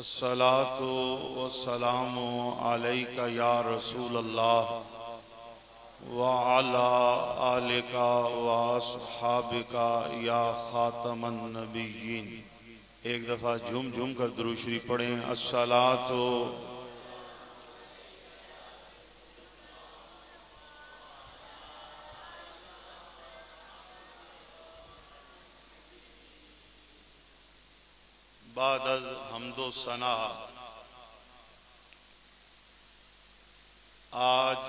अस्सलातु वस्सलामु अलैका या रसूल अल्लाह व अला आलिका व अस्हाबिका या खातमन नबिय्यीन। एक दफ़ा झूम झूम कर दुरूद शरीफ पढ़ें। अस्सलातु बादज़ हम्दो सना। आज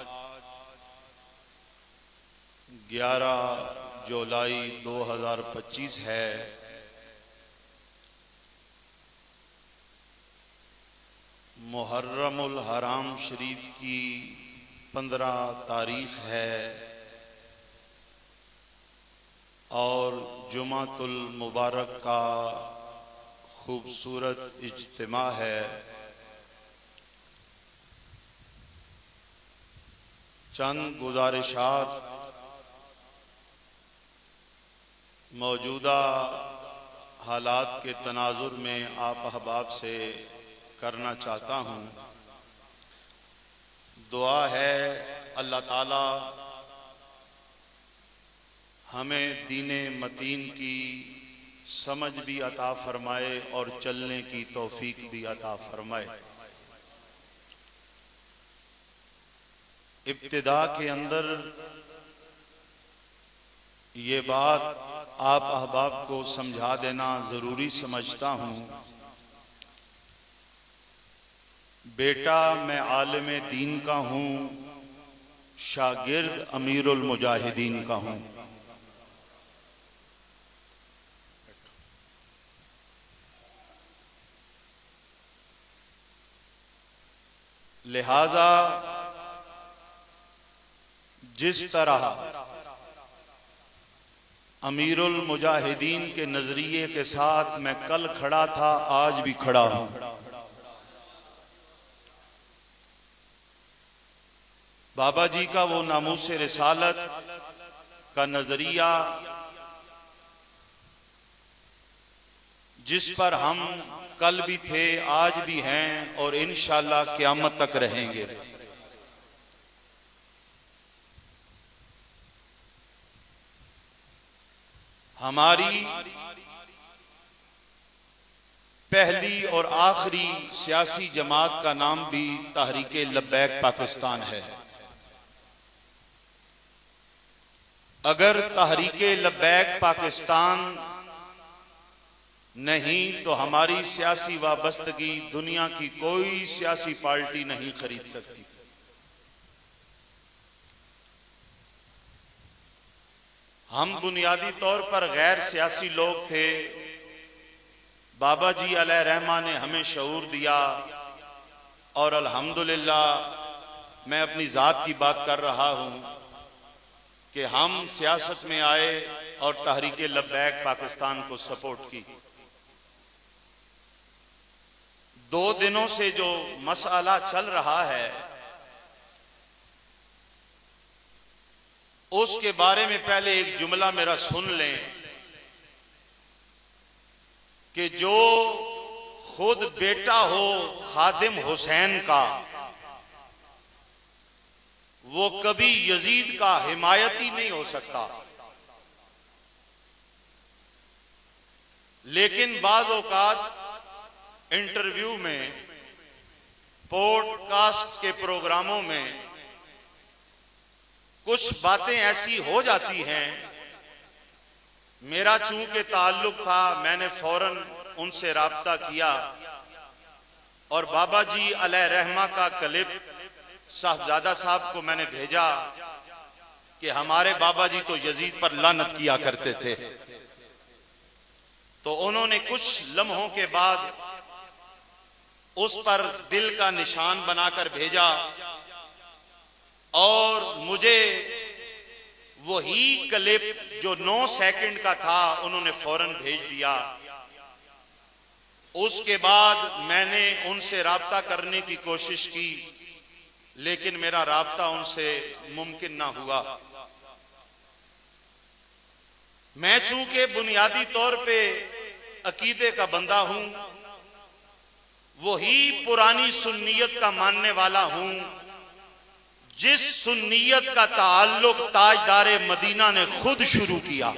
11 जुलाई 2025 है। मुहर्रमुल हराम शरीफ की 15 तारीख है और जुमातुल मुबारक का खूबसूरत इज्तिमा है। चंद गुजारिशात मौजूदा हालात के तनाजुर में आप अहबाब से करना चाहता हूँ। दुआ है अल्लाह ताला हमें दीने मतीन की समझ भी अता फरमाए और चलने की तौफीक भी अता फरमाए। इब्तिदा के अंदर ये बात आप अहबाब को समझा देना जरूरी समझता हूँ। बेटा मैं आलिम दीन का हूँ, शागिर्द अमीरुल मुजाहिदीन का हूँ। लिहाजा जिस तरह अमीरुल मुजाहिदीन के नजरिए के साथ मैं कल खड़ा था, आज भी खड़ा हूं। बाबा जी का वो नामूसे रिसालत का नजरिया जिस पर हम कल भी थे, आज भी हैं और इंशाअल्लाह क़यामत तक रहेंगे। हमारी पहली और आखिरी सियासी जमात का नाम भी तहरीके लब्बैक पाकिस्तान है। अगर तहरीके लब्बैक पाकिस्तान नहीं तो हमारी सियासी वाबस्तगी दुनिया की कोई सियासी पार्टी नहीं खरीद सकती। हम बुनियादी तौर पर गैर सियासी लोग थे। बाबा जी अलैहि रहमा ने हमें शऊर दिया और अल्हम्दुलिल्लाह मैं अपनी जात की बात कर रहा हूं कि हम सियासत में आए और तहरीके लब्बैक पाकिस्तान को सपोर्ट की। 2 दिनों से जो मसला चल रहा है उसके बारे में पहले एक जुमला मेरा सुन लें कि जो खुद बेटा हो खादिम हुसैन का, वो कभी यजीद का हिमायती नहीं हो सकता। लेकिन बाज़ औक़ात इंटरव्यू में, पॉडकास्ट के प्रोग्रामों में कुछ बातें ऐसी हो जाती हैं। मेरा चूंकि ताल्लुक था, मैंने फौरन उनसे राब्ता किया और बाबा जी अलैहि रहमा का क्लिप साहबजादा साहब को मैंने भेजा कि हमारे बाबा जी तो यजीद पर लानत किया करते थे। तो उन्होंने कुछ लम्हों के बाद उस पर दिल का निशान बनाकर भेजा और मुझे वही क्लिप जो 9 सेकंड का था उन्होंने फौरन भेज दिया। उसके बाद मैंने उनसे राब्ता करने की कोशिश की लेकिन मेरा राब्ता उनसे मुमकिन ना हुआ। मैं चूंकि बुनियादी तौर पे अकीदे का बंदा हूं, वही पुरानी सुन्नियत का मानने वाला हूं जिस सुन्नियत का ताल्लुक ताजदारे मदीना ने खुद शुरू किया।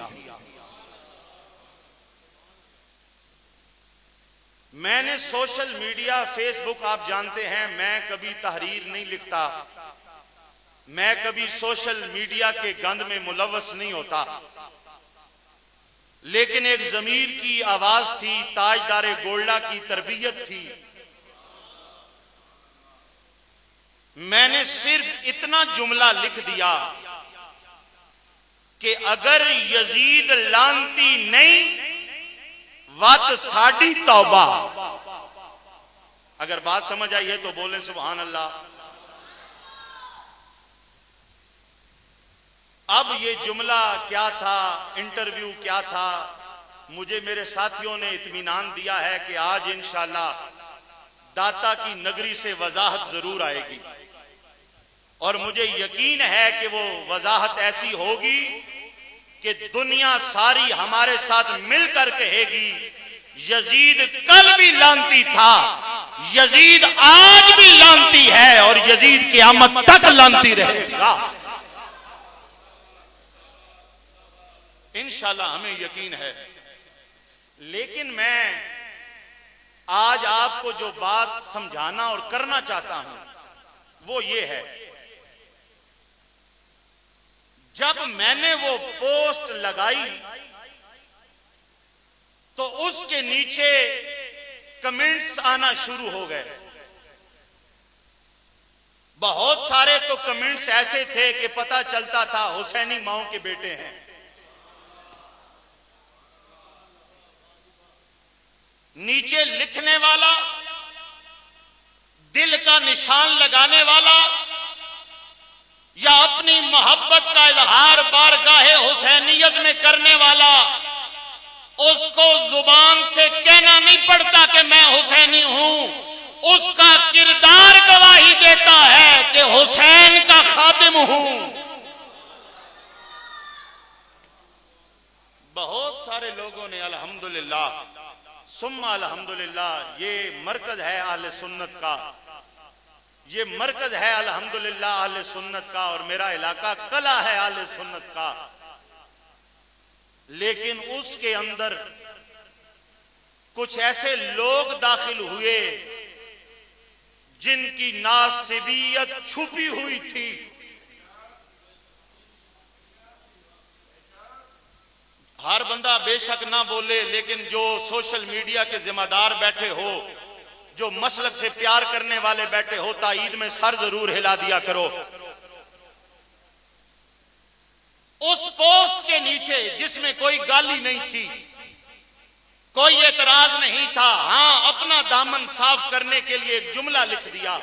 मैंने सोशल मीडिया, फेसबुक, आप जानते हैं मैं कभी तहरीर नहीं लिखता, मैं कभी सोशल मीडिया के गंद में मुलव्वस नहीं होता, लेकिन एक ज़मीर की आवाज थी, ताजदारे गोल्डा की तरबियत थी। मैंने सिर्फ इतना जुमला लिख दिया कि अगर यजीद लानती नहीं वत साडी तौबा। अगर बात समझ आई है तो बोले सुभान अल्लाह। अब ये जुमला क्या था, इंटरव्यू क्या था, मुझे मेरे साथियों ने इत्मीनान दिया है कि आज इंशाअल्लाह दाता की नगरी से वजाहत जरूर आएगी और मुझे यकीन है कि वो वजाहत ऐसी होगी कि दुनिया सारी हमारे साथ मिलकर कहेगी यजीद कल भी लानती था, यजीद आज भी लानती है और यजीद क़यामत तक लानती रहेगा। इंशाल्लाह हमें यकीन है। लेकिन मैं आज आपको जो बात समझाना और करना चाहता हूं वो ये है, जब मैंने वो पोस्ट लगाई तो उसके नीचे कमेंट्स आना शुरू हो गए। बहुत सारे तो कमेंट्स ऐसे थे कि पता चलता था हुसैनी माओ के बेटे हैं। नीचे लिखने वाला, दिल का निशान लगाने वाला या अपनी मोहब्बत का इजहार बारगाहे हुसैनियत में करने वाला, उसको जुबान से कहना नहीं पड़ता कि मैं हुसैनी हूं, उसका किरदार गवाही देता है कि हुसैन का खादिम हूं। बहुत सारे लोगों ने अल्हम्दुलिल्लाह सुम्मा अल्हम्दुलिल्लाह, ये मरकज है अहले सुन्नत का, ये मरकज है अल्हम्दुलिल्लाह अहले सुन्नत का और मेरा इलाका कला है अहले सुन्नत का। लेकिन उसके अंदर कुछ ऐसे लोग दाखिल हुए जिनकी नासिबियत छुपी हुई थी। हर बंदा बेशक ना बोले, लेकिन जो सोशल मीडिया के जिम्मेदार बैठे हो, जो मसलक से प्यार करने वाले बैठे हो, ताईद में सर जरूर हिला दिया करो। उस पोस्ट के नीचे जिसमें कोई गाली नहीं थी, कोई एतराज नहीं था, हां अपना दामन साफ करने के लिए एक जुमला लिख दिया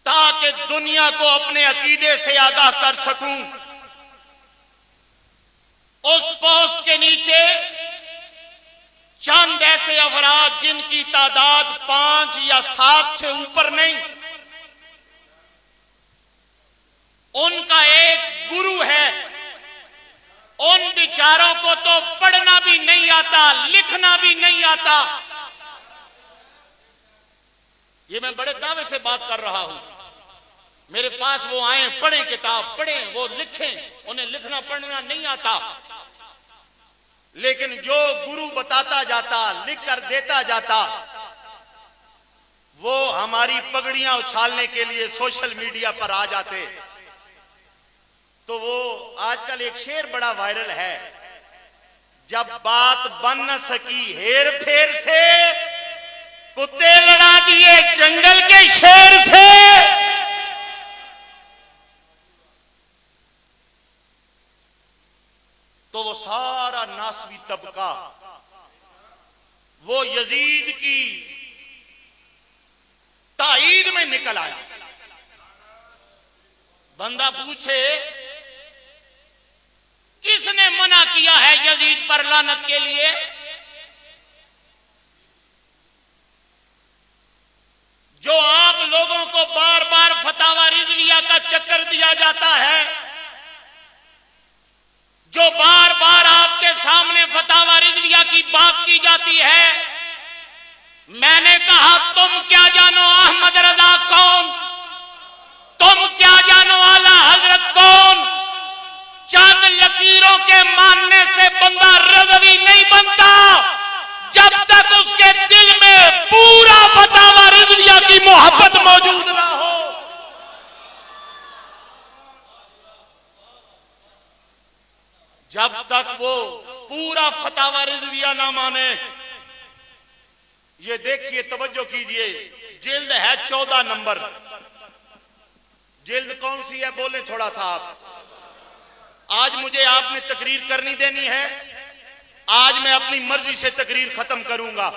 ताकि दुनिया को अपने अकीदे से आगाह कर सकूं। उस पोस्ट के नीचे चंद ऐसे अफराद जिनकी तादाद 5 या 7 से ऊपर नहीं, उनका एक गुरु है, उन बेचारों को तो पढ़ना भी नहीं आता, लिखना भी नहीं आता। ये मैं बड़े दावे से बात कर रहा हूं। मेरे पास वो आए, पढ़ें किताब, पढ़ें, वो लिखें, उन्हें लिखना पढ़ना नहीं आता, लेकिन जो गुरु बताता जाता, लिख कर देता जाता, वो हमारी पगड़ियां उछालने के लिए सोशल मीडिया पर आ जाते। तो वो आजकल एक शेर बड़ा वायरल है, जब बात बन न सकी हेर फेर से, कुत्ते लड़ा दिए जंगल के शेर से। तो वो सारा नासवी तबका वो यजीद की ताईद में निकल आया। बंदा पूछे किसने मना किया है यजीद पर लानत के लिए? जो आप लोगों को बार बार फतावा रिजविया का चक्कर दिया जाता है, जो बार बार आपके सामने फतावा रिजविया की बात की जाती है, मैंने कहा तुम क्या जानो अहमद रजा कौन, तुम क्या जानो आला हजरत कौन। चंद लकीरों के मानने से बंदा रज़वी नहीं बनता जब तक उसके दिल में पूरा फतावा रिज़विया की मोहब्बत मौजूद ना हो। जब तक वो पूरा फतावा रिज़विया ना माने। ये देखिए, तवज्जो कीजिए, जिल्द है 14 नंबर। जिल्द कौन सी है बोले थोड़ा सा आप। आज मुझे आपने तकरीर करनी देनी है, आज मैं अपनी मर्जी से तकरीर खत्म करूंगा।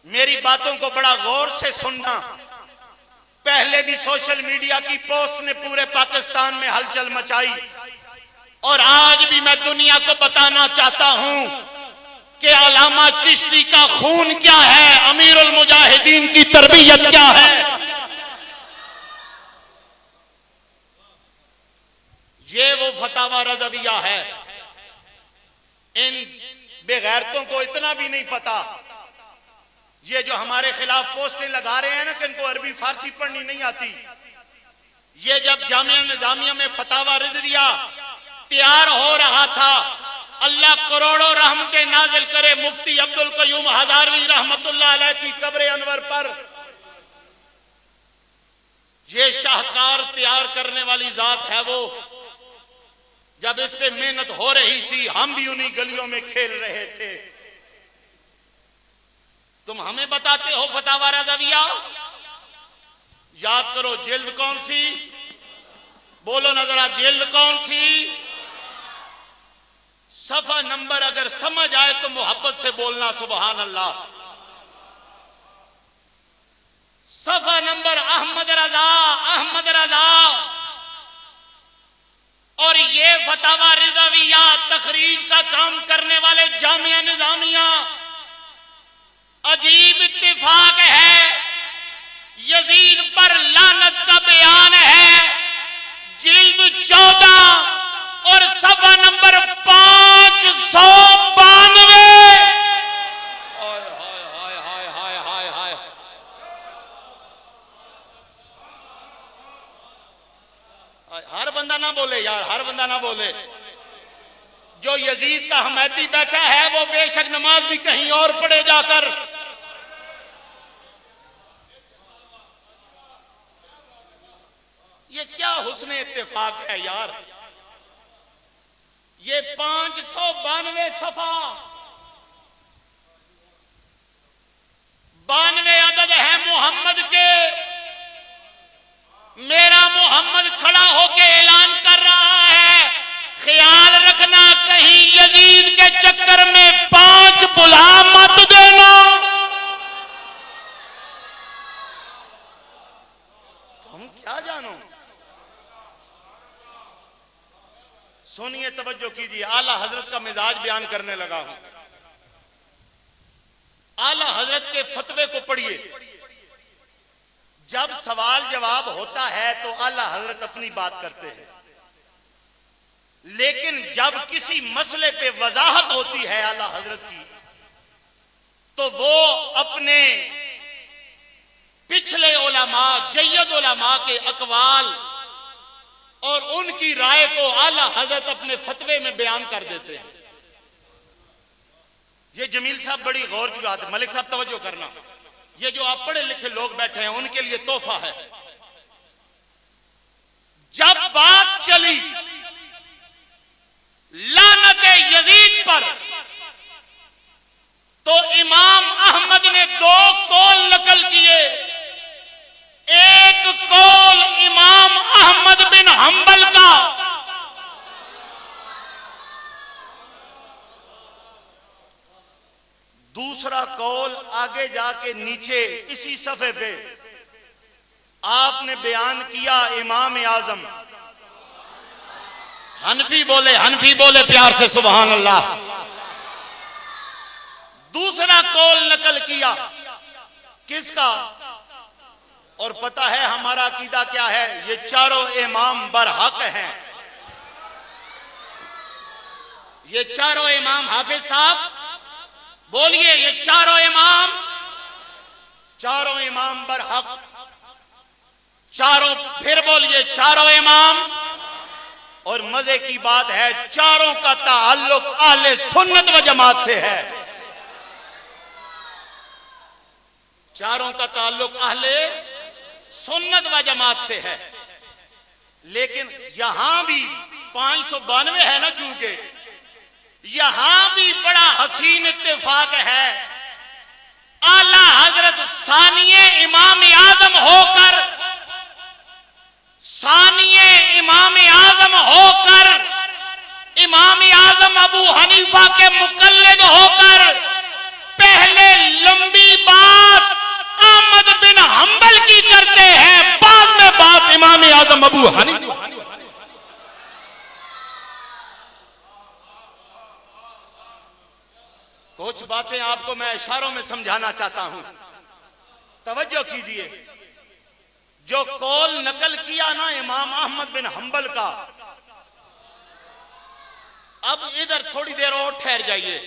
मेरी बातों को बड़ा गौर से सुनना। पहले भी सोशल मीडिया की पोस्ट ने पूरे पाकिस्तान में हलचल मचाई और आज भी मैं दुनिया को बताना चाहता हूं कि अल्लामा चिश्ती का खून क्या है, अमीरुल मुजाहिदीन की तरबियत क्या है। ये वो फतावा रज़विया है। इन बेगैरतों को इतना भी नहीं पता, ये जो हमारे खिलाफ पोस्टें लगा रहे हैं ना कि इनको अरबी फारसी पढ़नी नहीं आती। ये जब जामिया निजामिया में फतावा रज़विया तैयार हो रहा था, अल्लाह करोड़ों रहमतें नाजिल करे मुफ्ती अब्दुल कयूम हजारवी रहमतुल्लाह अलैह की कब्र अनवर पर। ये शाहकार तैयार करने वाली जात है वो। जब इस पे मेहनत हो रही थी, हम भी उन्हीं गलियों में खेल रहे थे। तुम हमें बताते हो फतावा रज़विया। याद करो जिल्द कौन सी, बोलो ना जरा, जिल्द कौन सी, सफा नंबर अगर समझ आए तो मोहब्बत से बोलना सुबहान अल्लाह। सफा नंबर अहमद रजा, अहमद रजा। और ये फतावा रज़विया तखरीज का काम करने वाले जामिया निजामिया, अजीब इत्तिफाक है, यजीद पर लानत का बयान है। जिल्द 14 और सफा नंबर 592। हर बंदा ना बोले यार, हर बंदा ना बोले। जो यजीद का हमैती बैठा है वो बेशक नमाज भी कहीं और पढ़े जाकर। ये क्या हुस्ने इत्तेफाक है यार। ये 592 सफा, 92 अदद है मोहम्मद के। मेरा मोहम्मद खड़ा होके ऐलान कर रहा है, ख्याल रखना कहीं यजीद के चक्कर में 5 बुला मत देना। तुम क्या जानो। सुनिए, तवज्जो कीजिए, आला हजरत का मिजाज बयान करने लगा हूं। आला हजरत के फतवे को पढ़िए। जब सवाल जवाब होता है तो आला हजरत अपनी बात करते हैं, लेकिन जब किसी मसले पे वजाहत होती है आला हजरत की, तो वो अपने पिछले उलमा, जय्यद उलमा के अकवाल और उनकी राय को आला हजरत अपने फतवे में बयान कर देते हैं। ये जमील साहब बड़ी गौर की बात है। मलिक साहब तवज्जो करना, ये जो आप पढ़े लिखे लोग बैठे हैं उनके लिए तोहफा है। जब बात चली लानत यजीद पर, तो इमाम अहमद ने 2 कौल नकल किए। एक कौल इमाम अहमद बिन हंबल का, दूसरा कौल आगे जाके नीचे इसी सफे पे आपने बयान किया इमाम आजम। हनफी बोले, हनफी बोले प्यार से सुभान अल्लाह। दूसरा कौल नकल किया किसका? और पता है हमारा अकीदा क्या है? ये चारों इमाम बरहक हैं। ये चारों इमाम, हाफिज साहब बोलिए, ये चारों इमाम चारों इमाम बरहक, चारों, फिर बोलिए चारों इमाम। और मजे की बात है चारों का ताल्लुक अहले सुन्नत व जमात से है। चारों का ताल्लुक अहले सुन्नत व जमात से है। लेकिन यहां भी 592 है ना, चूंकि यहां भी बड़ा हसीन इत्तेफाक है। आला हजरत सानिये इमाम आजम होकर, सानिये इमाम आजम होकर, इमाम आजम अबू हनीफा के मुकल्लिद होकर पहले लंबी बात अहमद बिन हंबल की करते हैं, बाद में बात इमाम आजम अबू हनीफा। कुछ बातें आपको मैं इशारों में समझाना चाहता हूं, तवज्जो कीजिए। जो कौल नकल किया ना इमाम अहमद बिन हंबल का, अब इधर थोड़ी देर और ठहर जाइए,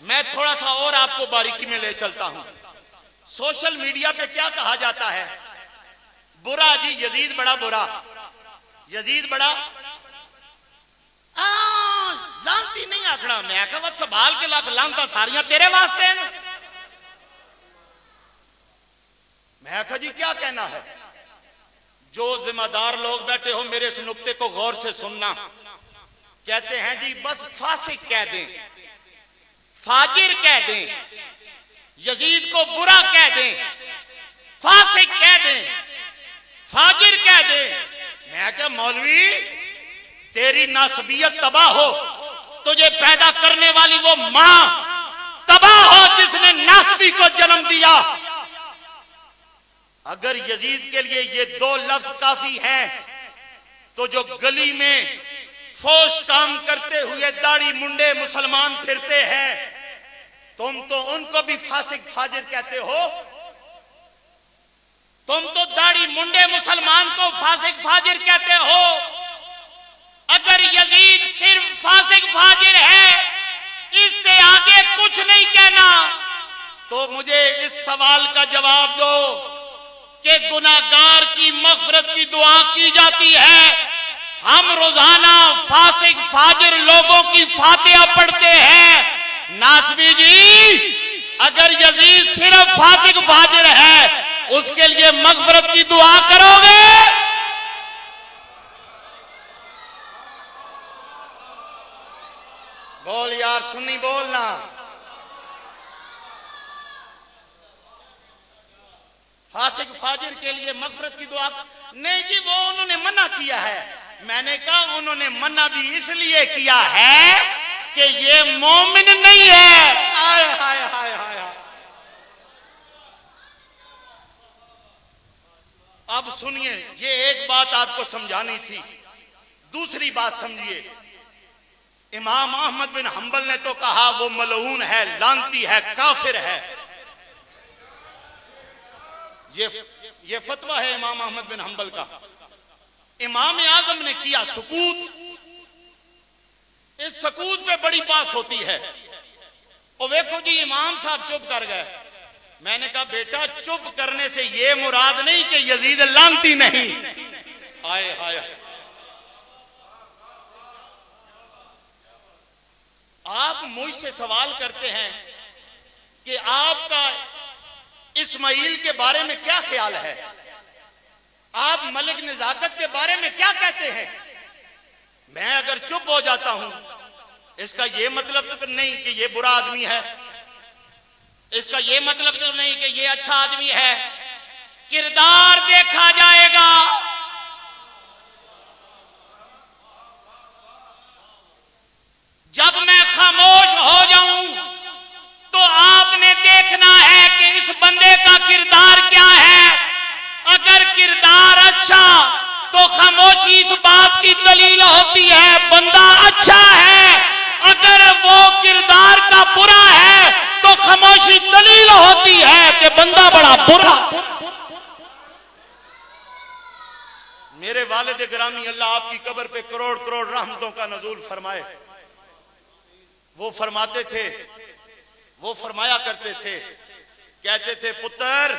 मैं थोड़ा सा और आपको बारीकी में ले चलता हूं। सोशल मीडिया पे क्या कहा जाता है, बुरा जी यजीद बड़ा बुरा, यजीद बड़ा लांती नहीं आखना। मैं कहा संभाल के लख लांता सारियां तेरे वास्ते हैं। मैं कहा जी क्या कहना है। जो जिम्मेदार लोग बैठे हो मेरे इस नुक्ते को गौर से सुनना। कहते हैं जी बस फासिक कह दें, फाजिर कह दें, यजीद को बुरा कह दें, फासिक कह दें, फाजिर कह दें। मैं क्या मौलवी तेरी नासबियत तबाह हो, तुझे पैदा करने वाली वो मां तबाह हो जिसने नासबी को जन्म दिया। अगर यजीद के लिए ये दो लफ्ज काफी हैं, तो जो गली में फौज काम करते हुए दाढ़ी मुंडे मुसलमान फिरते हैं, तुम तो उनको भी फासिक फाजिर कहते हो। तुम तो दाढ़ी मुंडे मुसलमान को फासिक फाजिर कहते हो। अगर यजीद सिर्फ फासिक फाजिर है, इससे आगे कुछ नहीं कहना, तो मुझे इस सवाल का जवाब दो कि गुनाहगार की मग़फ़िरत की दुआ की जाती है। हम रोजाना फासिक फाजिर लोगों की फातिहा पढ़ते हैं। नासबी जी अगर यजीद सिर्फ फासिक फाजिर है, उसके लिए मग़फ़िरत की दुआ करोगे? बोल यार, सुन्नी बोलना। फासिक फाजिर के लिए मग़फ़िरत की दुआ नहीं जी, वो उन्होंने मना किया है। मैंने कहा उन्होंने मना भी इसलिए किया है कि ये मोमिन नहीं है। हाय हाय हाय हाय। अब सुनिए, ये एक बात आपको समझानी थी। दूसरी बात समझिए, इमाम अहमद बिन हंबल ने तो कहा वो मलऊन है, लानती है, काफिर है। ये फतवा है इमाम अहमद बिन हंबल का। इमाम आजम ने किया सुकूत। इस सुकूत पे बड़ी बात होती है। और देखो जी इमाम साहब चुप कर गए। मैंने कहा बेटा चुप करने से ये मुराद नहीं कि यजीद लानती नहीं। आए हाय, आप मुझसे सवाल करते हैं कि आपका इस्माइल के बारे में क्या ख्याल है, आप मलिक नजाकत के बारे में क्या कहते हैं। मैं अगर चुप हो जाता हूं, इसका यह मतलब तो नहीं कि यह बुरा आदमी है, इसका यह मतलब तो नहीं कि यह अच्छा आदमी है। किरदार देखा जाएगा। जब मैं खामोश हो जाऊं तो आपने देखना है कि इस बंदे का किरदार क्या है। अगर किरदार अच्छा तो खामोशी इस बात की दलील होती है बंदा अच्छा है। अगर वो किरदार का बुरा है तो खामोशी दलील होती है कि बंदा बड़ा बुरा। मेरे वालिद गिरामी अल्लाह आपकी कब्र पे करोड़ करोड़ रहमतों का नज़ूल फरमाए। वो फरमाते थे, वो फरमाया करते थे कहते थे पुत्र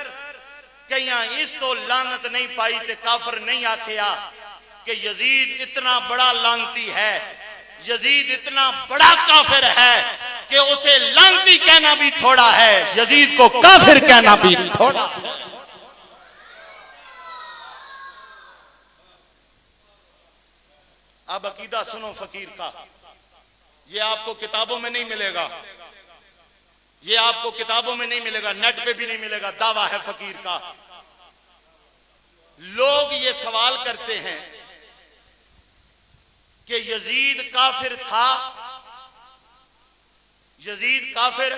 कहीं इस तो लानत नहीं पाई ते काफर नहीं आखिया कि यजीद इतना बड़ा लानती है, यजीद इतना बड़ा काफिर है कि उसे लानती कहना भी थोड़ा है, यजीद को काफिर कहना भी थोड़ा। अब अकीदा सुनो फकीर का, ये आपको किताबों में नहीं मिलेगा, ये आपको किताबों में नहीं मिलेगा, नेट पे भी नहीं मिलेगा, दावा है फकीर का। लोग ये सवाल करते हैं कि यजीद काफिर था, यजीद काफिर।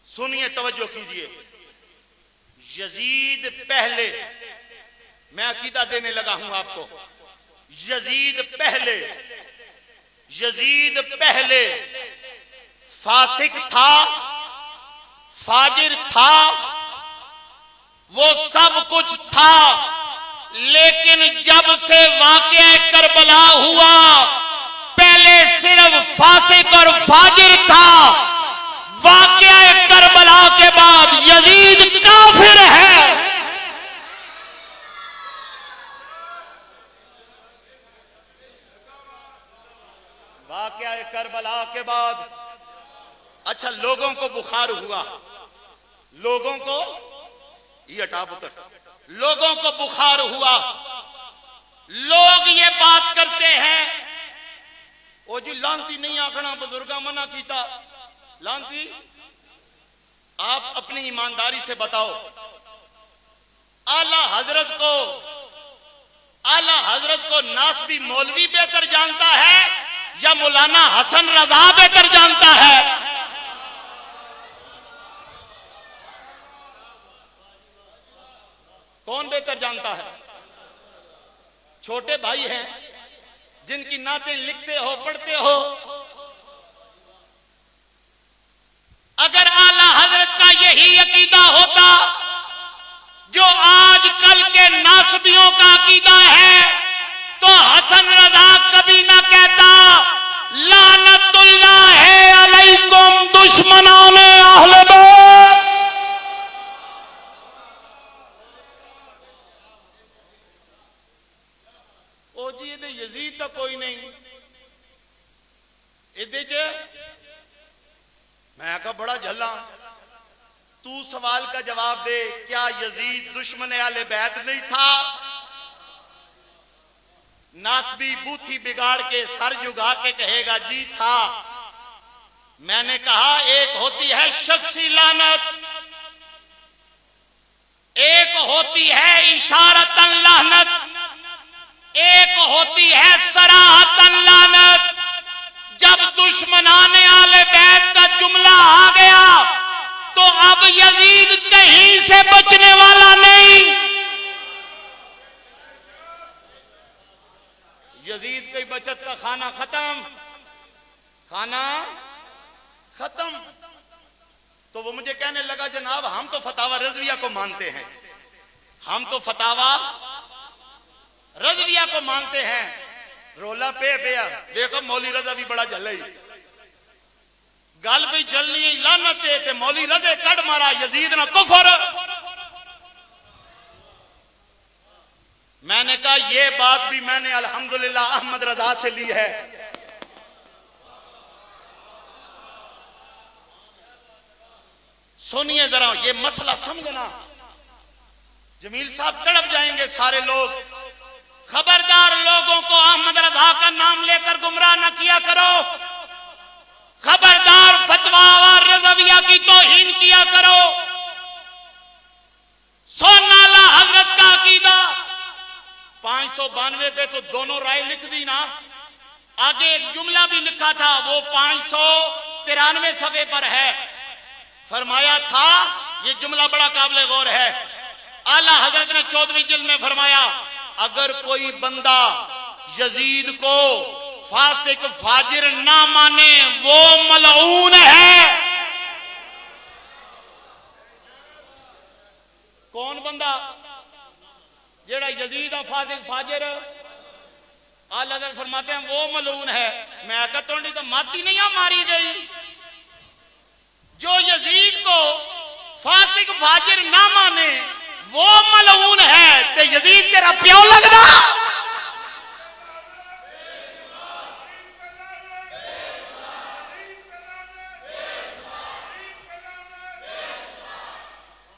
सुनिए, तवज्जो कीजिए, यजीद पहले, मैं अकीदा देने लगा हूं आपको, यजीद पहले फासिक था, फाजिर था, वो सब कुछ था, लेकिन जब से वाक़या करबला हुआ पहले सिर्फ फासिक और फाजिर था, वाक़या करबला के बाद यजीद काफिर है। वाक़या करबला के बाद, अच्छा लोगों को बुखार हुआ, लोगों को ये हटा पुत्र, लोगों को बुखार हुआ, लोग ये बात करते हैं ओ जी लांती नहीं आखना, बुजुर्गा मना कीता लांती। आप अपनी ईमानदारी से बताओ, आला हजरत को नासबी मौलवी बेहतर जानता है या मौलाना हसन रजा बेहतर जानता है? कौन बेहतर जानता है? छोटे भाई हैं जिनकी नातें लिखते हो, पढ़ते हो। अगर आला हजरत का यही अकीदा होता जो आजकल के नासबियों का अकीदा है, तो हसन रजा कभी ना कहता लानतुल्लाह अलैकुम दुश्मनाने अहले बैत। ओ जी ये यजीद तो कोई नहीं, मैं कहा बड़ा झल्ला, तू सवाल का जवाब दे, क्या यजीद दुश्मन आले बैत नहीं था? नासबी बूथी बिगाड़ के सर जुगा के कहेगा जी था। मैंने कहा एक होती है शख्सी लानत, एक होती है इशारतन लानत, एक होती है सराहतन लानत। जब दुश्मनाने आले बैत का जुमला आ गया तो अब यजीद कहीं से बचने वाला नहीं। यजीद की बचत का खाना खत्म, खाना खत्म। तो वो मुझे कहने लगा जनाब हम तो फतावा रज़विया को मानते हैं, हम तो फतावा रज़विया को मानते हैं। रोला पे देखो मौली रजा भी बड़ा जल गल भी चलनी लानत ते मौली रजे कड़ मारा यजीद ना कुफर। मैंने कहा ये बात भी मैंने अल्हम्दुलिल्लाह अहमद रजा से ली है। सुनिए जरा ये मसला समझना, जमील साहब तड़प जाएंगे सारे लोग। खबरदार लोगों को अहमद रजा का नाम लेकर गुमराह न किया करो, खबरदार फतवा और रज़विया की तौहीन किया करो। सोनाला हजरत का अकीदा 592 पे तो दोनों राय लिख दी ना, आगे एक जुमला भी लिखा था वो 593 सफ़े पर है। फरमाया था ये जुमला बड़ा काबिल गौर है, आला हजरत ने 14वीं जिल्द में फरमाया अगर कोई बंदा यजीद को फासिक फाजिर ना माने वो मलऊन है। कौन बंदा जेड़ा यजीद और फासिक फाजिर, आला हज़रत फरमाते हैं वो मलऊन है। मैं कहता हूं तो माती नहीं मारी गई, जो यजीद को फासिक फाजिर ना माने वो मलऊन है। ते यजीद तेरा प्यो लगदा।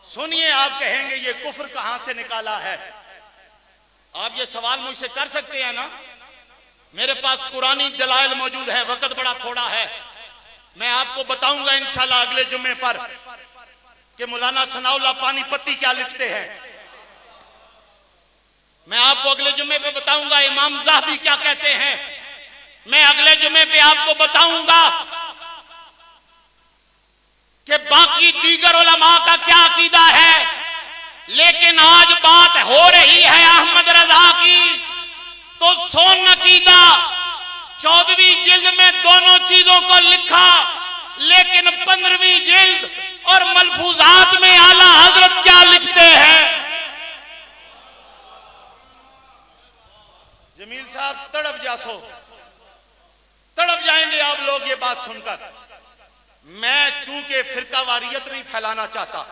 सुनिए, आप कहेंगे ये कुफ्र कहां से निकाला है? आप ये सवाल मुझसे कर सकते हैं ना? मेरे पास कुरानी दलाइल मौजूद है, वक्त बड़ा थोड़ा है। मैं आपको बताऊंगा इंशाल्लाह अगले जुम्मे पर कि मौलाना सनाउल्लाह पानीपती क्या लिखते हैं। मैं आपको अगले जुम्मे पे बताऊंगा इमाम ज़ाहबी क्या कहते हैं। मैं अगले जुम्मे पे आपको बताऊंगा कि बाकी दीगर उलमा का क्या अकीदा है। लेकिन आज बात हो रही है अहमद रजा की, तो सोन अकीदा 14वीं जिल्द में दोनों चीजों को लिखा, लेकिन 15वीं जिल्द और मलफूजात में आला हजरत क्या लिखते हैं? जमील साहब तड़प जाएंगे आप लोग ये बात सुनकर। मैं चूंकि फिरका वारियत नहीं फैलाना चाहता,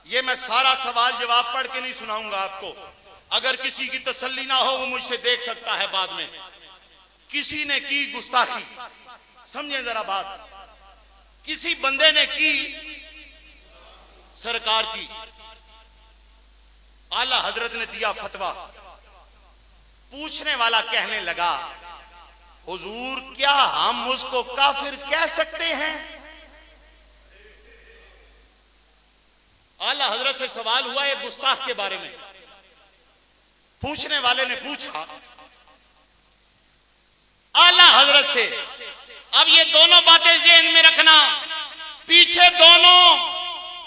ये मैं सारा सवाल जवाब पढ़ के नहीं सुनाऊंगा आपको। अगर किसी की तसल्ली ना हो वो मुझसे देख सकता है बाद में। किसी ने की गुस्ताखी, समझे जरा बात, किसी बंदे ने की सरकार की, आला हजरत ने दिया फतवा। पूछने वाला कहने लगा, हुजूर क्या हम उसको काफिर कह सकते हैं? आला हजरत से सवाल हुआ एक गुस्ताख के बारे में। पूछने वाले ने पूछा आला हजरत से। अब ये दोनों बातें ज़हन में रखना, पीछे दोनों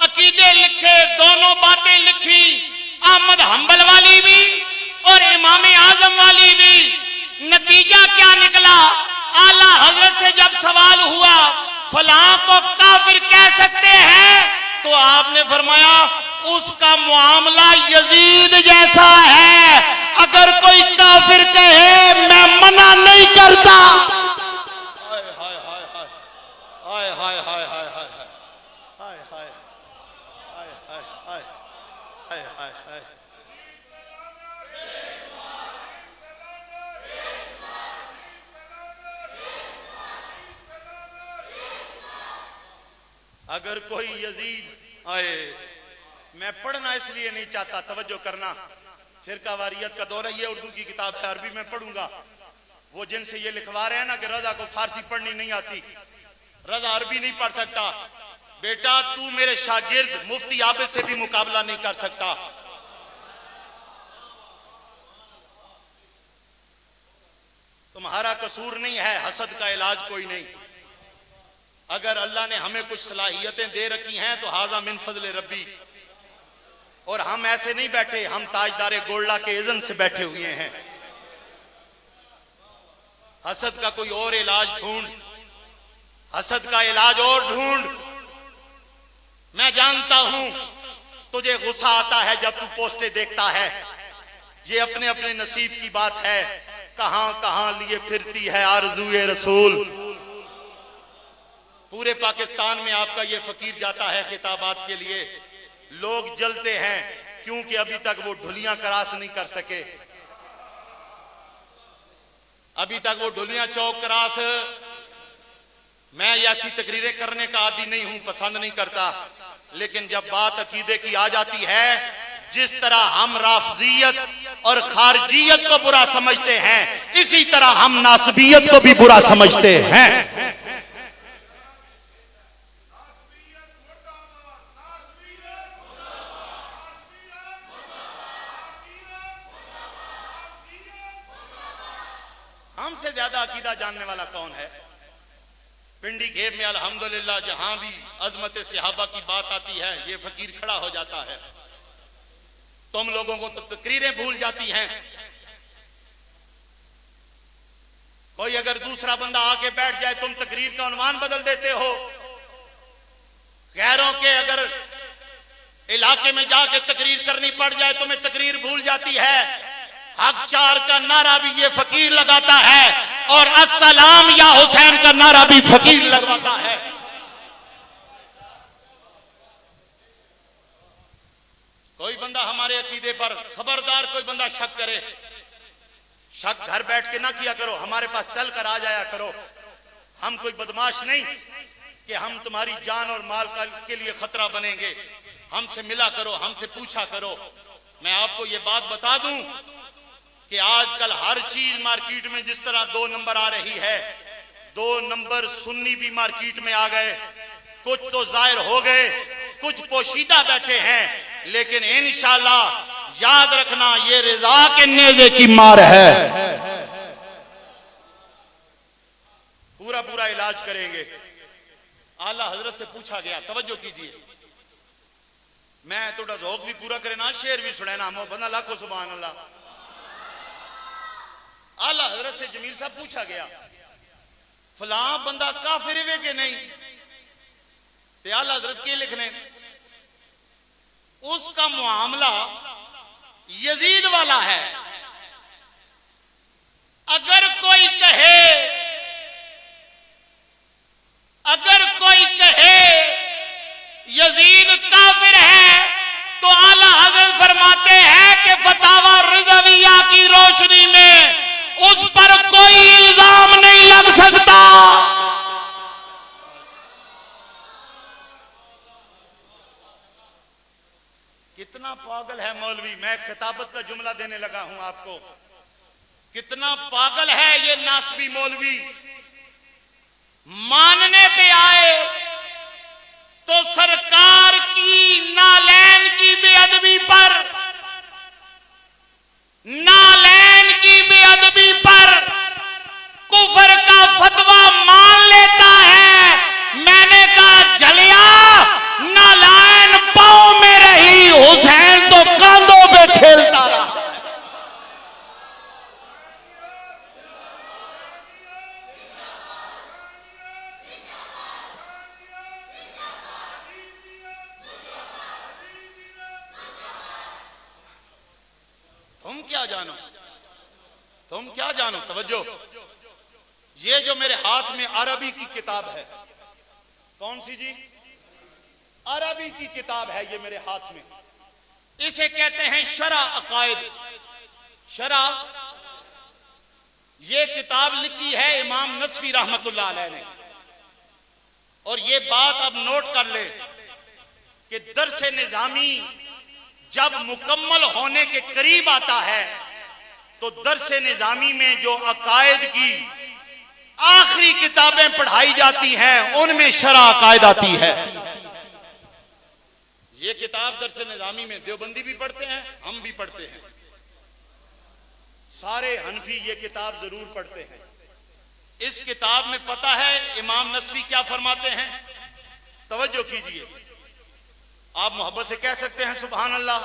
अकीदे लिखे, दोनों बातें लिखी, अहमद हंबल वाली भी और इमाम आजम वाली भी। नतीजा क्या निकला? आला हजरत से जब सवाल हुआ फलां को काफिर कह सकते हैं, तो आपने फरमाया उसका मामला यजीद जैसा है। अगर कोई काफिर कहे मैं मना नहीं करता। हाय हाय हाय हाय हाय हाय हाय हाय हाय हाय हाय हाय हाय हाय हाय हाय। अगर कोई यजीद आए, मैं पढ़ना इसलिए नहीं चाहता, तवज्जो करना, फिरका वारियत का दौर है, ये उर्दू की किताब है, अरबी में पढ़ूंगा। वो जिनसे ये लिखवा रहे हैं ना कि रजा को फारसी पढ़नी नहीं आती, रजा अरबी नहीं पढ़ सकता, बेटा तू मेरे शागिर्द मुफ्ती आबिद से भी मुकाबला नहीं कर सकता। तुम्हारा कसूर नहीं है, हसद का इलाज कोई नहीं। अगर अल्लाह ने हमें कुछ सलाहियतें दे रखी हैं तो हाजा मिन फजल रब्बी। और हम ऐसे नहीं बैठे, हम ताजदारे गोल्ला के इज़्न से बैठे हुए हैं। हसद का कोई और इलाज ढूंढ, हसद का इलाज और ढूंढ। मैं जानता हूं तुझे गुस्सा आता है जब तू पोस्टें देखता है, ये अपने अपने नसीब की बात है। कहां कहां लिए फिरती है आरज़ूए रसूल। पूरे पाकिस्तान में आपका ये फकीर जाता है खिताबात के लिए, लोग जलते हैं क्योंकि अभी तक वो ढुलियां क्रॉस नहीं कर सके। अभी तक वो ढुलियां चौक क्रॉस। मैं ऐसी तकरीरें करने का आदी नहीं हूं, पसंद नहीं करता, लेकिन जब बात अकीदे की आ जाती है, जिस तरह हम राफजियत और खारजियत को बुरा समझते हैं, इसी तरह हम नासबियत को भी बुरा समझते हैं। हमसे ज्यादा अकीदा जानने वाला कौन है? पिंडी घेब में अल्हम्दुलिल्लाह जहां भी अजमत सहाबा की बात आती है, ये फकीर खड़ा हो जाता है। तुम लोगों को तो तकरीरें भूल जाती हैं। कोई अगर दूसरा बंदा आके बैठ जाए, तुम तकरीर का उन्वान बदल देते हो। गैरों के अगर इलाके में जाके तकरीर करनी पड़ जाए, तुम्हें तकरीर भूल जाती है। हक चार का नारा भी ये फकीर लगाता है, और अस्सलाम या हुसैन का नारा भी फकीर लगवाता है। कोई बंदा हमारे अकीदे पर खबरदार कोई बंदा शक करे, शक घर बैठ के ना किया करो, हमारे पास चल कर आ जाया करो। हम कोई बदमाश नहीं कि हम तुम्हारी जान और माल के लिए खतरा बनेंगे। हमसे मिला करो, हमसे पूछा करो। मैं आपको ये बात बता दूं कि आजकल हर चीज मार्केट में जिस तरह 2 नंबर आ रही है, 2 नंबर सुन्नी भी मार्केट में आ गए। कुछ तो जाहिर हो गए, कुछ पोशीदा बैठे हैं, लेकिन इंशाल्लाह याद रखना ये रिजा के नेज़े की मार है। पूरा पूरा इलाज करेंगे। आला हजरत से पूछा गया, तवज्जो कीजिए, मैं थोड़ा ज़ौक़ भी पूरा करे ना, शेर भी सुने ना, बंदा लाखो सुभान अल्लाह। आला हजरत से जमील साहब पूछा गया, फलां बंदा काफिर वे के नहीं? ते आला हजरत के लिखने, उसका मुआमला यजीद वाला है। अगर कोई कहे यजीद काफिर है, तो आला हजरत फरमाते हैं कि फतावा रिज़विया की रोशनी में उस पर कोई इल्जाम नहीं लग सकता। कितना पागल है मौलवी। मैं खिताबत का जुमला देने लगा हूं आपको। कितना पागल है ये नासबी मौलवी। मानने पे आए तो सरकार की नालैन की बेअदबी पर कुफर का फतवा मान लेता है। मैंने कहा जलिया, नालैन पांव में रही, हुसैन तो कांधों पे खेलता रहा। तुम क्या जानो, तवज्जो, ये जो मेरे हाथ में अरबी की किताब है, कौन सी जी? अरबी की किताब है ये मेरे हाथ में। इसे कहते हैं शरा अकायद। शरा, ये किताब लिखी है इमाम नस्वी रहमतुल्लाह अलैह ने। और ये बात अब नोट कर ले कि दर्स निजामी जब मुकम्मल होने के करीब आता है तो दर्स निजामी में जो अकायद की आखिरी किताबें पढ़ाई जाती हैं उनमें शरा अकायद आती है। ये किताब दर्स निजामी में देवबंदी भी पढ़ते हैं, हम भी पढ़ते हैं, सारे हनफी ये किताब जरूर पढ़ते हैं। इस किताब में पता है इमाम नस्वी क्या फरमाते हैं? तवज्जो कीजिए। आप मोहब्बत से कह सकते हैं सुभान अल्लाह,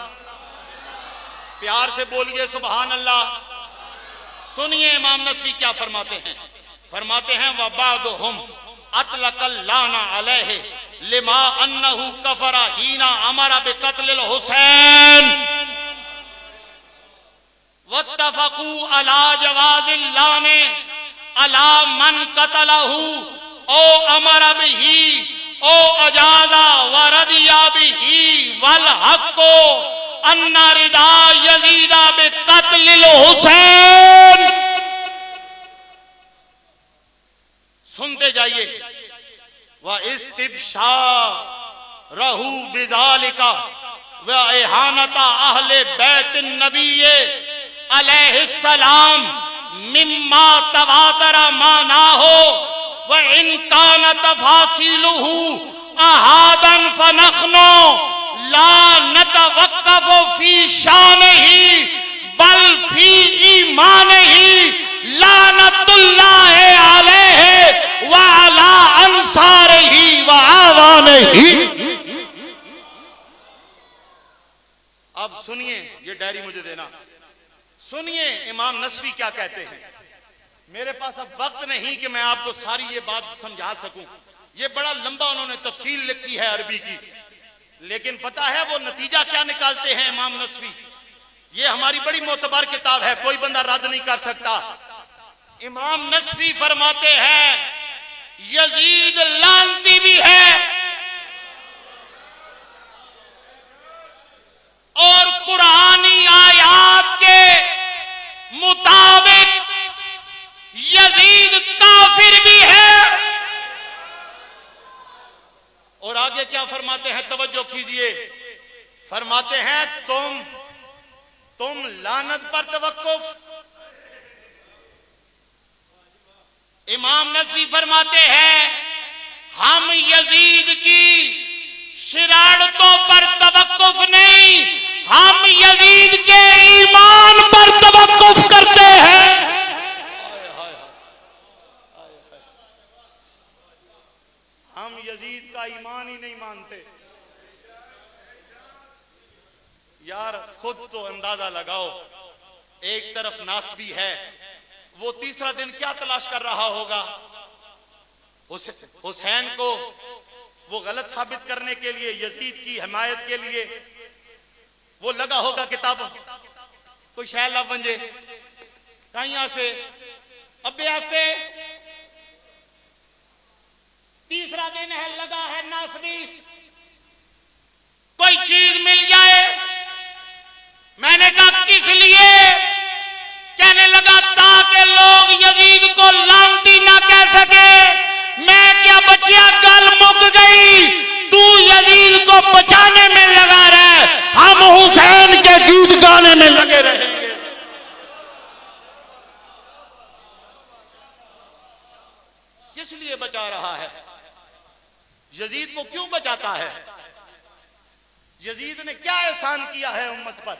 प्यार से बोलिए सुभान अल्लाह। सुनिए इमाम नस्वी क्या फरमाते हैं। फरमाते हैं वबादुहुम अतलकल लाना अलैहि लिमा अन्नहु कफरा हीना अमरा बिकत्लिल हुसैन वत्तफकू अला जवाजिल लाने अला मन कतलहु ओ अमरा बिही ओ अजादा वरदिया बिही वल हक्को अन्ना रिदा यजीदा बिकत्लिल हुसैन। सुनते जाइए। व इस्तिबशा रहू बिजालिका व इहानता अहले बैत नबी अलैहिस्सलाम मिम्मा तवातरा माना हो व इनकान तफासिलुहु अहादन फनखनो ला नतवक्कफु फी शानिही बल फी ईमानिही लानतुल्लाहि अलैहि व अला अंसारिही व आवानिही। अब सुनिए, ये डायरी मुझे देना। सुनिए इमाम नस्वी क्या कहते हैं। मेरे पास अब वक्त नहीं कि मैं आपको सारी ये बात समझा सकूं। ये बड़ा लंबा उन्होंने तफसील लिखी है अरबी की, लेकिन पता है वो नतीजा क्या निकालते हैं इमाम नस्वी। ये हमारी बड़ी मोतबर किताब है, कोई बंदा रद्द नहीं कर सकता। इमाम नस्वी फरमाते हैं यजीद लानती भी है क्या फरमाते हैं, तवज्जो कीजिए। फरमाते हैं तुम लानत पर तवक्कुफ। इमाम नसवी फरमाते हैं हम यजीद की शरारतों पर तवक्कुफ नहीं, हम यजीद के ईमान पर तवक्कुफ करते हैं। हम यजीद का ईमान ही नहीं मानते। यार खुद तो अंदाजा लगाओ, एक तरफ नासबी है, वो तीसरा दिन क्या तलाश कर रहा होगा? हुसैन को वो गलत साबित करने के लिए, यजीद की हिमायत के लिए वो लगा होगा किताब कोई शैल बन जे कहीं से अब्बे से। तीसरा दिन है, लगा है नासबी, कोई चीज मिल जाए। मैंने कहा किस लिए? कहने लगा ताकि लोग यजीद को लानती ना कह सके। मैं क्या बचिया, गल मुक गई। तू यजीद को बचाने में लगा रहे, हम हुसैन के गीत गाने में लगे रहेंगे। किस लिए बचा रहा है? यजीद को क्यों बचाता है? यजीद ने क्या एहसान किया है उम्मत पर?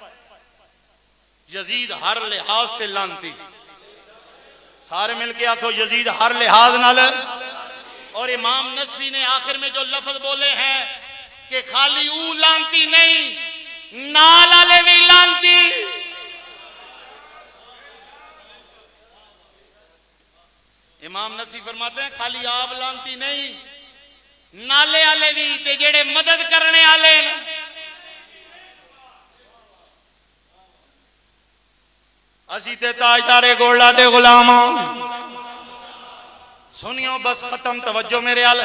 यजीद हर लिहाज से लानती। सारे मिलके आखो यजीद हर लिहाज नाल। और इमाम नसवी ने आखिर में जो लफ्ज बोले हैं कि खाली ऊ लानती नहीं, नाल वाले भी लानती। इमाम नसवी फरमाते हैं खाली आप लानती नहीं, नाले वाले भी ते जेड़े मदद करने वाले। असी ते ताजदारे गोला दे गुलामा। सुनियो बस खत्म, तवज्जो मेरे अल।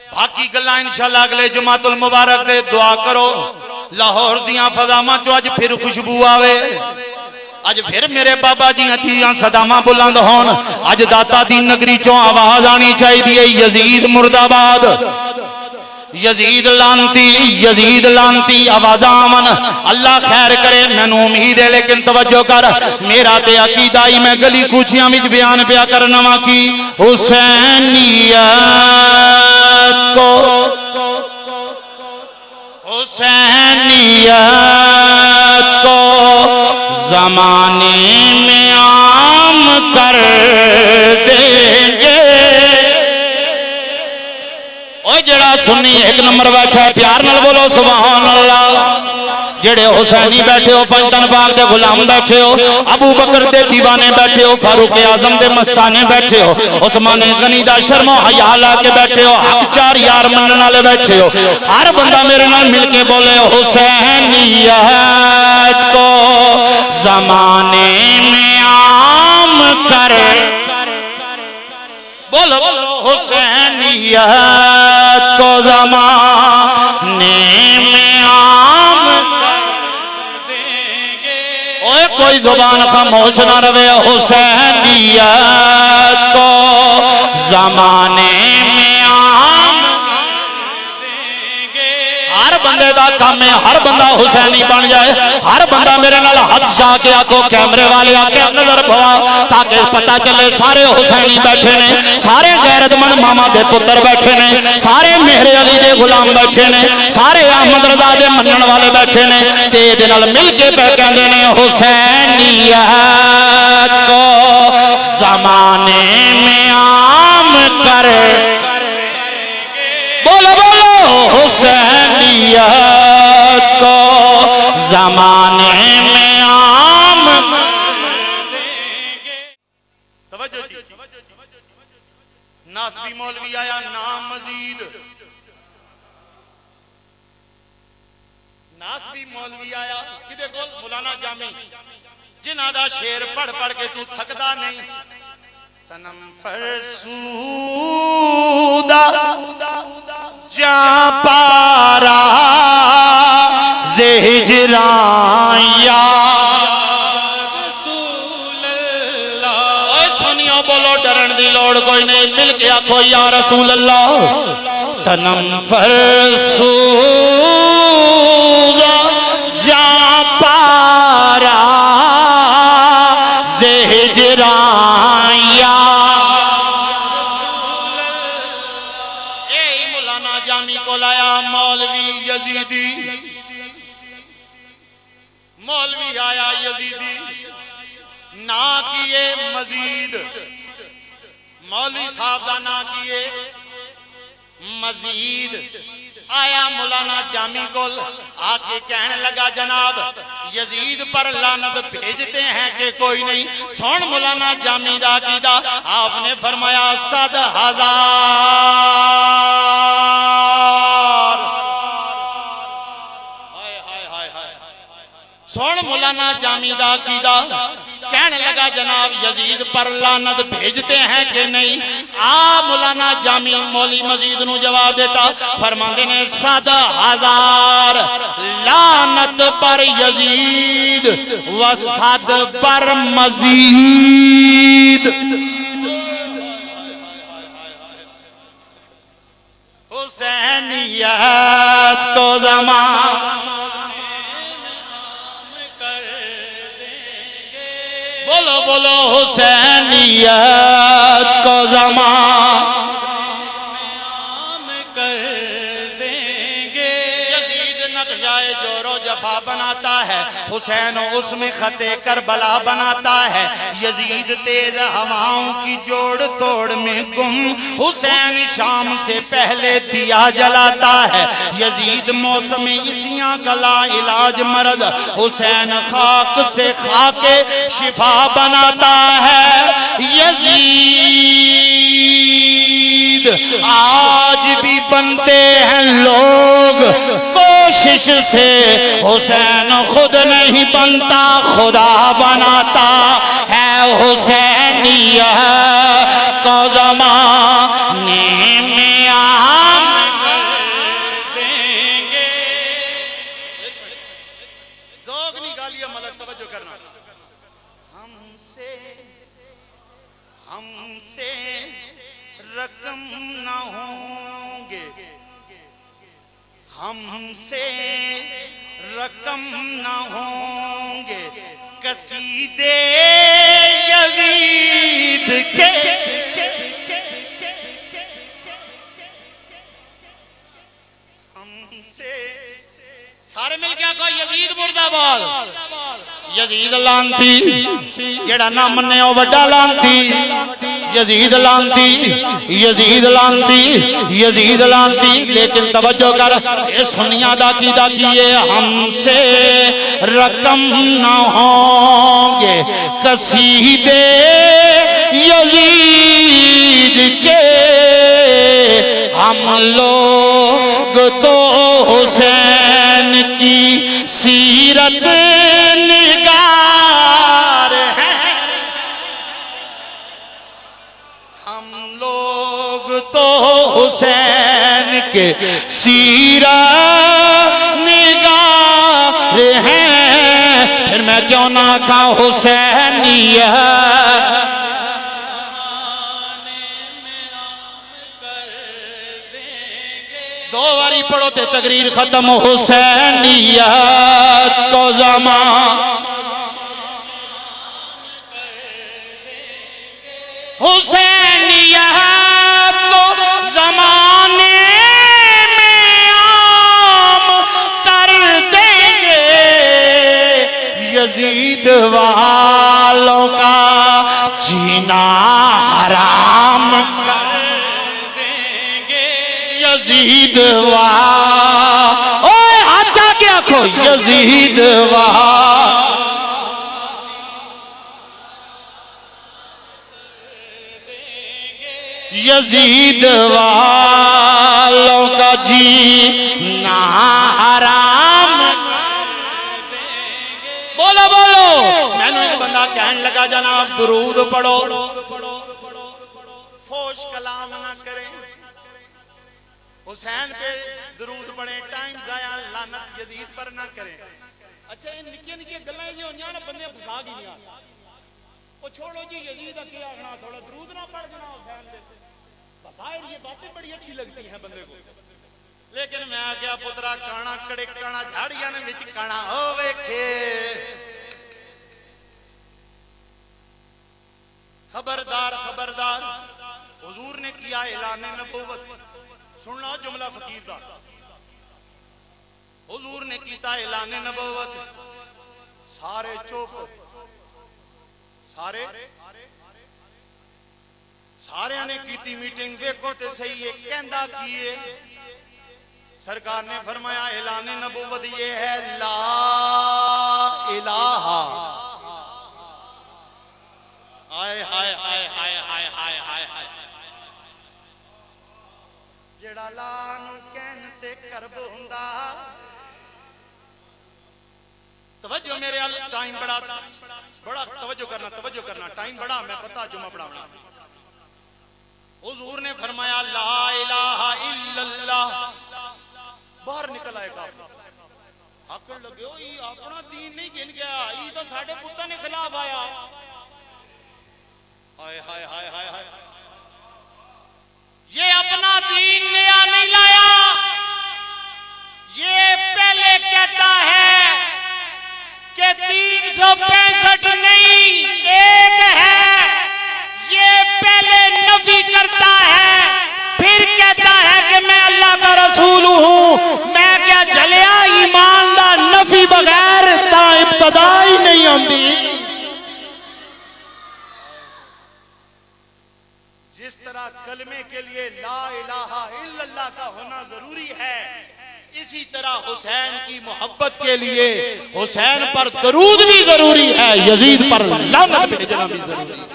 बाकी गल्लां इंशाअल्लाह अगले जुमातुल मुबारक दे दुआ करो। लाहौर दियां फज़ावां चो अज फिर खुशबू आवे, अज फिर मेरे बाबा जी दियां सदावां बुलंद होन। अज दाता दी नगरी चो आवाज आनी चाहिए यजीद मुर्दाबाद, यजीद लानती, यजीद लानती। आवाज़ां आवन, अल्लाह खैर करे। मैनू उम्मीद है, लेकिन तवज्जो कर, मेरा ते अकीदा ही मैं गली कूचियां विच बयान पिया करना वा कि हुसैनियत को, हुसैनियत को जमाने में आम कर देंगे। जड़ा सुन्नी एक नंबर बैठा है, प्यार नाल बोलो सुभान अल्लाह। जेड़े हुसैनी बैठे हो, पंजतन पाक दे गुलाम बैठे हो, अबू बकर दे दीवाने बैठे हो, फारूक आजम दे मस्ताने बैठे हो, उस्मान गनी दा शर्मो हया ला के बैठे हो, हक चार यार मनन वाले बैठे हो। हर बंदा मेरे नाल मिलके बोले हुसैनियत को जमाने में आम कर। बोलो बोलो हुसैनियत को ज़माने में आम कर देंगे। ओए कोई जुबान खामोश ना रहे। हुसैनियत को ज़माने में आम देंगे। हर बंदे का काम है, हर बंदा हुसैनी बन जाए। हर बंदा मेरे नाल हाथ जा के आखो, कैमरे वाले आके नजर पवाओ, ताकि पता चले सारे हुसैनी बैठे ने, सारे गैरतमंद मामा दे पुत्र बैठे ने, सारे मेहरे अली दे गुलाम बैठे ने, सारे अहमद रजा दे मनन वाले बैठे ने। ते इहदे नाल मिल के पे कहंदे ने हुसैनियत को जमाने में आम कर। बोलो बोलो हुसैनियत को जमाने में आम देंगे। तवज्जो जी, नासबी मौलवी आया नाम मजीद, नासबी मौलवी आया किदे कोल? मौलाना जामी, जिन्हां दा शेर पढ़ पढ़ के तू थकदा नहीं। तनम फरसूदा जा पारा हिजराया रसूल अल्लाह। सुनियो बोलो, डरन दी लोड़ कोई नहीं। मिल के आखो या रसूल अल्लाह। तनम फरसूगा जा पारा हिजराया। मौलाना जामी को लाया मौलवी यजीदी, मौलवी आया यजीदी, ना किए मजीद, मौलवी साहब का ना किए मजीद। आया मौलाना जामी को आके कहने लगा जनाब यजीद पर लानत भेजते हैं कि कोई नहीं। सुन मौलाना जामी दा कीदा, आपने फरमाया 7,000। सुन मौलाना जामी दा कीदा, कहने लगा जनाब यजीद पर लानत भेजते हैं कि नहीं। आ मौलाना जामी मौली मजीद नु जवाब देता, फरमाते ने 7,000 लानत पर यजीद व 7 पर मजीद। हुसैनियत को ज़माने बोलो बोलो हुसैनियत को ज़माने कर देंगे। यजीद नक्शाए जोरो जफा बनाता है, हुसैन उसमें खते करबला बनाता है। यजीद तेज हवाओं की जोड़ तोड़ में गुम, हुसैन शाम से पहले दिया जलाता है। यजीद मौसम इसियां का ला इलाज मर्द, हुसैन खाक से खाके शिफा बनाता है। यजीद आज भी बनते हैं लोग कोशिश से, हुसैन खुद नहीं बनता खुदा बनाता है। हुसैनियत को ज़माने में आम कर देंगे। ज़ौक़ निकालिए मलक, तवज्जो करना। हमसे रकम ना होंगे, हमसे रकम ना होंगे कसीदे यजीद के। हमसे सारे मिल के कहो यजीद मुर्दाबाद। यजीद लांती जेड़ा ना मन्ने ओ वड्डा लांती। यजीद लांती, यजीद लांती, यजीद लांती। लेकिन तवज्जो कर, ये सुनिया दा किए हमसे रकम ना होंगे कसीदे यजीद के। हम लोग तो हुसैन की सीरत निगार हैं, हम लोग तो हुसैन के सीरत निगार हैं। फिर मैं क्यों ना कहूं हुसैनियत। दो बारी पढ़ो ते तकरीर खत्म। हुसैनियत को ज़माने, हुसैनियत को ज़माने में आम कर देंगे। यजीद वालों का जीना हराम कर देंगे। यजीद ओए हाथ क्या खो यजीद यजीद वालों का जीना हराम। बोलो बोलो। मैंने एक बंदा कहने लगा जनाब दुरूद पढ़ो, फोश कलाम ना करें, हुसैन पे दुरूद पढ़े, टाइम जाया लानत यजीद पर ना करें। अच्छा ये निक्की निक्की गल्लां जी होंदियां ना बंदे फसा गईयां। ओ छोड़ो जी यजीद के आखना, थोड़ा दुरूद ना पढ़ देना हुसैन दे। बाहर ये बातें बड़ी अच्छी लगती हैं बंदे को, लेकिन मैं क्या पुत्रा काना कड़े काना झाड़ियां ने विच काना हो वेखे। खबरदार खबरदार, हुजूर ने किया ऐलान नबूवत। सुन लो जुमला फकीर दा, हुजूर ने किया ऐलान नबूवत, सारे चुप, सारे ने की मीटिंग, वेखो ते सही है कहंदा की है। सरकार ने फरमाया ऐलान नबूवत ये है ला इलाहा, हाय हाय हाय हाय हाय हाय हाय हाय, जेड़ा ला नू कहन ते करब हुंदा। तवज्जो मेरे अल, टाइम बड़ा तवज्जो करना टाइम बड़ा, मैं पता जुमा पढ़ाऊंगा। हुजूर ने फरमाया ला इलाहा इल्लल्लाह, बाहर निकल आए काफिर, आकड़ लगे ओ ये अपना दीन नहीं गिन गया, ये तो साडे पुत्तां ने खिलाफ आया। हाय हाय हाय हाय हाय, ये अपना दीन नया नहीं लाया, ये पहले कहता है कि 365 नहीं एक है, ये पहले नफी करता है, फिर कहता है कि मैं अल्लाह का रसूल हूं। मैं क्या जलिया ईमान दा नफी बगैर ता इब्तदा ही नहीं आंदी। जिस तरह कलमे के लिए ला इलाहा इल्लल्लाह का होना जरूरी है, इसी तरह हुसैन की मोहब्बत के लिए हुसैन पर दरूद भी जरूरी है, यजीद पर लानत भेजना भी जरूरी है।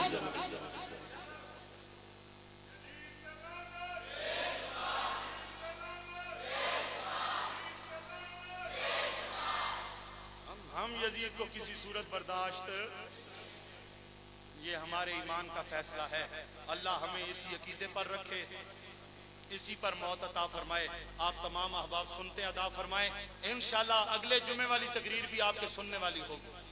हम यजीद को किसी सूरत बर्दाश्त, ये हमारे ईमान का फैसला है। अल्लाह हमें इसी अकीदे पर रखे, इसी पर मौत अता फरमाए। आप तमाम अहबाब सुनते अदा फरमाए। इंशाअल्लाह अगले जुमे वाली तकरीर भी आपके सुनने वाली होगी।